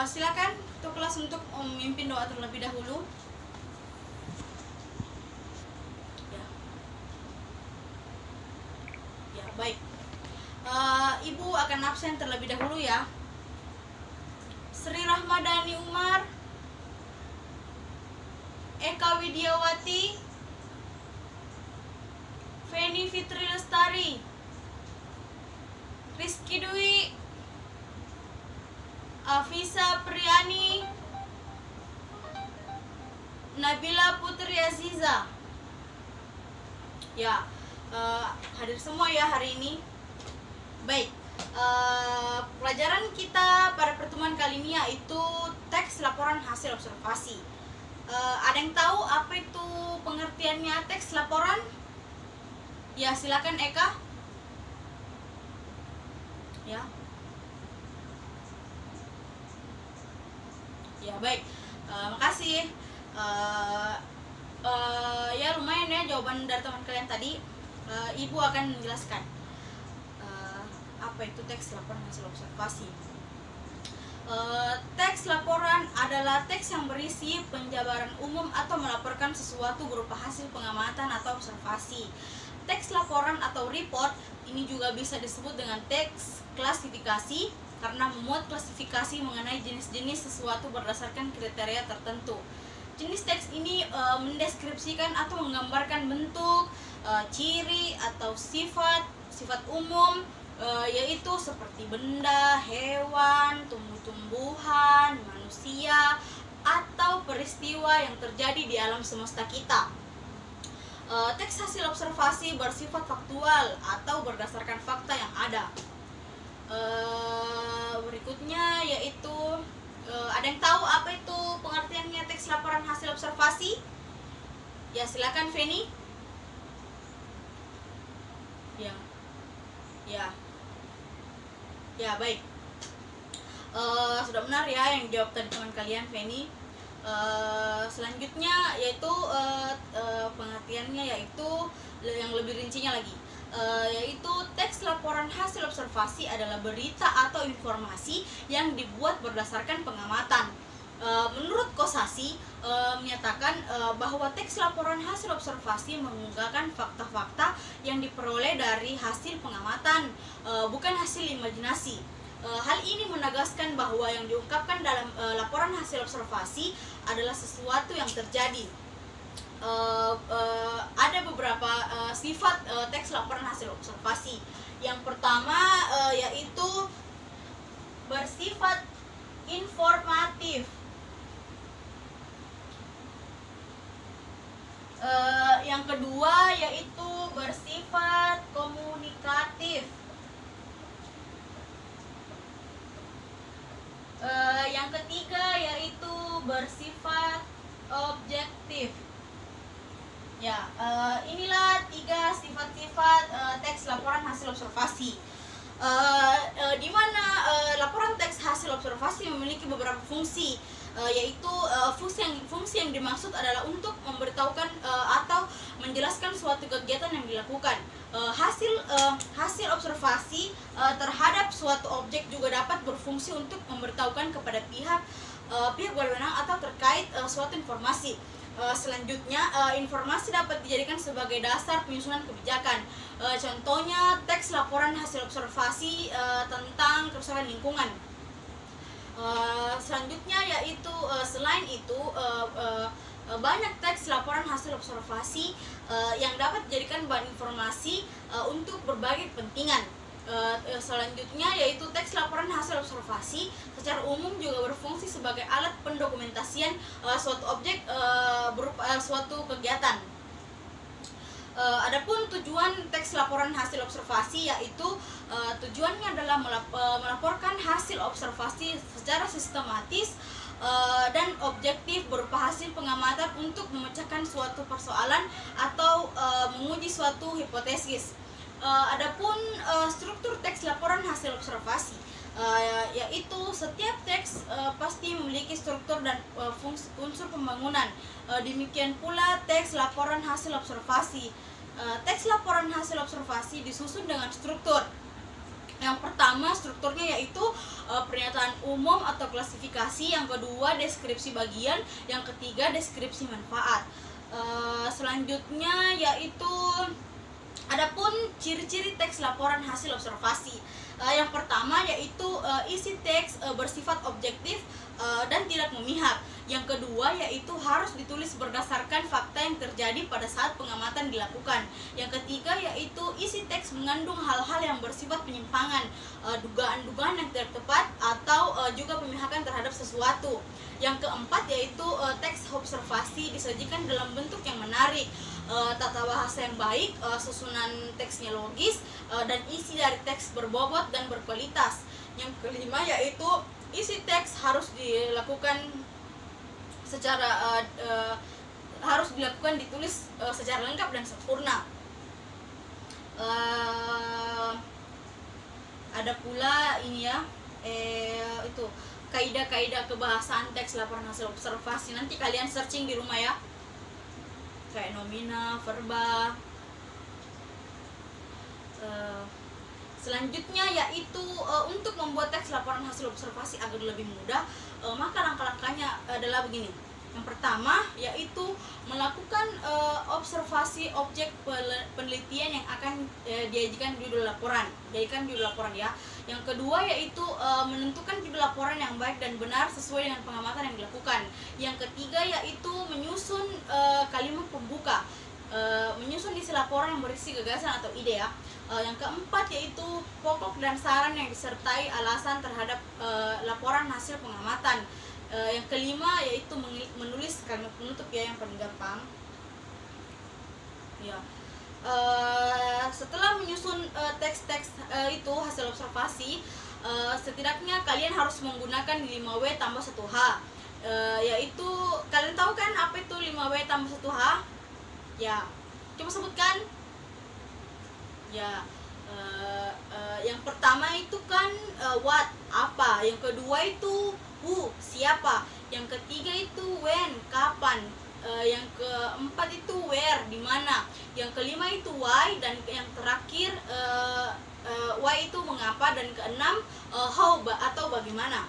Silakan untuk kelas untuk memimpin doa terlebih dahulu. Ya, baik. Ibu akan absen terlebih dahulu ya. Sri Rahmadani Umar, Eka Widiawati, Feni Fitri Lestari, Rizky Dwi, Afisa Priani, Nabila Putri Aziza. Ya, hadir semua ya hari ini. Baik, pelajaran kita pada pertemuan kali ini yaitu teks laporan hasil observasi. Ada yang tahu apa itu pengertiannya teks laporan? Ya, silakan Eka. Ya. Ya, baik. Makasih. Ya lumayan ya jawaban dari teman kalian tadi. Ibu akan menjelaskan apa itu teks laporan hasil observasi. Teks laporan adalah teks yang berisi penjabaran umum atau melaporkan sesuatu berupa hasil pengamatan atau observasi. Teks laporan atau report ini juga bisa disebut dengan teks klasifikasi karena memuat klasifikasi mengenai jenis-jenis sesuatu berdasarkan kriteria tertentu. Jenis teks ini mendeskripsikan atau menggambarkan bentuk, ciri atau sifat umum, yaitu seperti benda, hewan, tumbuh-tumbuhan, manusia, atau peristiwa yang terjadi di alam semesta kita. Teks hasil observasi bersifat faktual atau berdasarkan fakta yang ada. Berikutnya yaitu ada yang tahu apa itu pengertiannya teks laporan hasil observasi? Ya, silakan Feni. Ya, baik. Sudah benar ya yang jawab tadi teman kalian Feni. Selanjutnya yaitu pengertiannya yaitu yang lebih rincinya lagi, yaitu teks laporan hasil observasi adalah berita atau informasi yang dibuat berdasarkan pengamatan. Menurut Kosasi menyatakan bahwa teks laporan hasil observasi mengungkapkan fakta-fakta yang diperoleh dari hasil pengamatan, bukan hasil imajinasi. Hal ini menegaskan bahwa yang diungkapkan dalam laporan hasil observasi adalah sesuatu yang terjadi. Ada beberapa sifat teks laporan hasil observasi. Yang pertama yaitu bersifat informatif. Yang kedua yaitu bersifat komunikatif. Yang ketiga yaitu bersifat objektif. Ya, inilah 3 sifat-sifat teks laporan hasil observasi. Di mana laporan teks hasil observasi memiliki beberapa fungsi, yaitu fungsi yang dimaksud adalah untuk memberitahukan atau menjelaskan suatu kegiatan yang dilakukan. Hasil observasi terhadap suatu objek juga dapat berfungsi untuk memberitahukan kepada pihak berwenang atau terkait suatu informasi. Selanjutnya, informasi dapat dijadikan sebagai dasar penyusunan kebijakan. Contohnya teks laporan hasil observasi tentang kerusakan lingkungan. Selanjutnya yaitu selain itu banyak teks laporan hasil observasi yang dapat dijadikan bahan informasi untuk berbagai kepentingan. Selanjutnya yaitu teks laporan hasil observasi secara umum juga berfungsi sebagai alat pendokumentasian suatu objek berupa suatu kegiatan. Adapun tujuan teks laporan hasil observasi yaitu tujuannya adalah melaporkan hasil observasi secara sistematis dan objektif berupa hasil pengamatan untuk memecahkan suatu persoalan atau menguji suatu hipotesis. Adapun struktur teks laporan hasil observasi, yaitu setiap teks pasti memiliki struktur dan fungsi unsur pembangunan. Demikian pula teks laporan hasil observasi. Teks laporan hasil observasi disusun dengan struktur. Yang pertama strukturnya yaitu pernyataan umum atau klasifikasi, yang kedua deskripsi bagian, yang ketiga deskripsi manfaat. Selanjutnya yaitu adapun ciri-ciri teks laporan hasil observasi. Yang pertama yaitu isi teks bersifat objektif dan tidak memihak. Yang kedua yaitu harus ditulis berdasarkan fakta yang terjadi pada saat pengamatan dilakukan. Yang ketiga yaitu isi teks mengandung hal-hal yang bersifat penyimpangan, dugaan-dugaan yang tidak tepat, atau juga pemihakan terhadap sesuatu. Yang keempat yaitu teks observasi disajikan dalam bentuk yang menarik, tata bahasa yang baik, susunan teksnya logis, dan isi dari teks berbobot dan berkualitas. Yang kelima yaitu isi teks harus dilakukan secara ditulis secara lengkap dan sempurna. Ada pula ini ya, itu kaidah-kaidah kebahasaan teks laporan hasil observasi. Nanti kalian searching di rumah ya, kayak nomina, verba. Selanjutnya yaitu untuk membuat teks laporan hasil observasi agar lebih mudah, maka langkah-langkahnya adalah begini. Yang pertama yaitu melakukan observasi objek penelitian yang akan dijadikan judul laporan. Ya. Yang kedua yaitu menentukan judul laporan yang baik dan benar sesuai dengan pengamatan yang dilakukan. Yang ketiga yaitu menyusun kalimat pembuka, menyusun isi laporan yang berisi gagasan atau ide ya. Yang keempat yaitu pokok dan saran yang disertai alasan terhadap laporan hasil pengamatan. Yang kelima yaitu menulis kalimat penutup ya, yang paling gampang ya. Setelah menyusun teks-teks itu hasil observasi, setidaknya kalian harus menggunakan 5W tambah 1H, yaitu kalian tahu kan apa itu 5W tambah 1H ya, coba sebutkan ya. Yang pertama itu kan what, apa. Yang kedua itu who, siapa. Yang ketiga itu when, kapan. Yang keempat itu where, di mana. Yang kelima itu why, dan yang terakhir why itu mengapa, dan keenam how, atau bagaimana.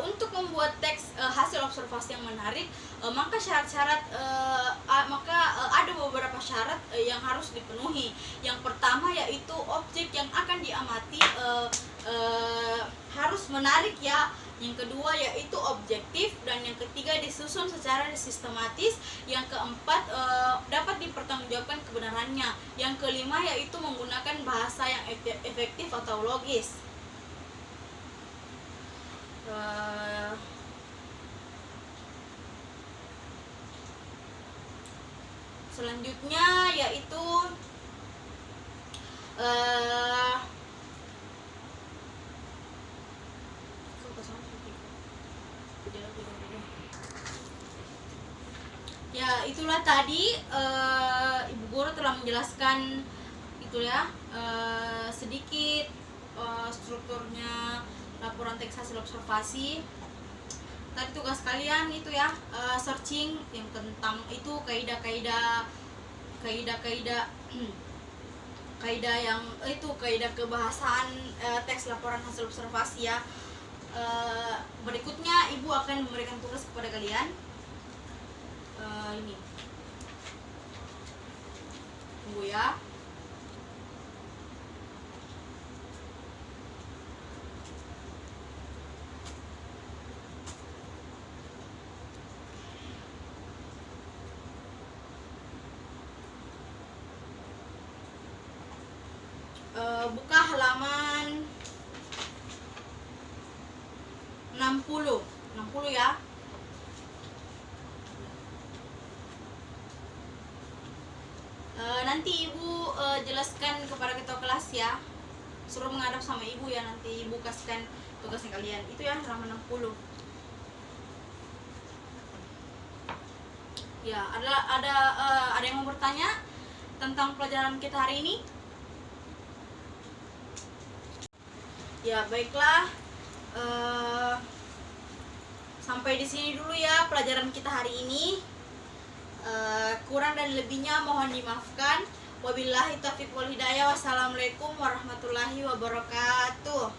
Untuk membuat teks hasil observasi yang menarik, maka ada beberapa syarat yang harus dipenuhi. Yang pertama yaitu objek yang akan diamati harus menarik ya. Yang kedua yaitu objektif, dan yang ketiga disusun secara sistematis. Yang keempat dapat dipertanggungjawabkan kebenarannya. Yang kelima yaitu menggunakan bahasa yang efektif atau logis. Selanjutnya yaitu ya, itulah tadi Ibu Guru telah menjelaskan itu ya, sedikit strukturnya laporan teks hasil observasi. Tadi tugas kalian itu ya, searching yang tentang itu kaidah-kaidah yang itu kaidah kebahasaan teks laporan hasil observasi ya. Berikutnya Ibu akan memberikan tugas kepada kalian. Ini tunggu ya. Buka halaman 60 ya. Nanti Ibu jelaskan kepada ketua kelas ya, suruh menghadap sama Ibu ya, nanti Ibu kasihkan tugasnya kalian itu ya, halaman 60 ya. Ada yang mau bertanya tentang pelajaran kita hari ini? Ya baiklah, sampai di sini dulu ya pelajaran kita hari ini. Kurang dan lebihnya mohon dimaafkan. Wabillahi taufiq wal hidayah. Wassalamualaikum warahmatullahi wabarakatuh.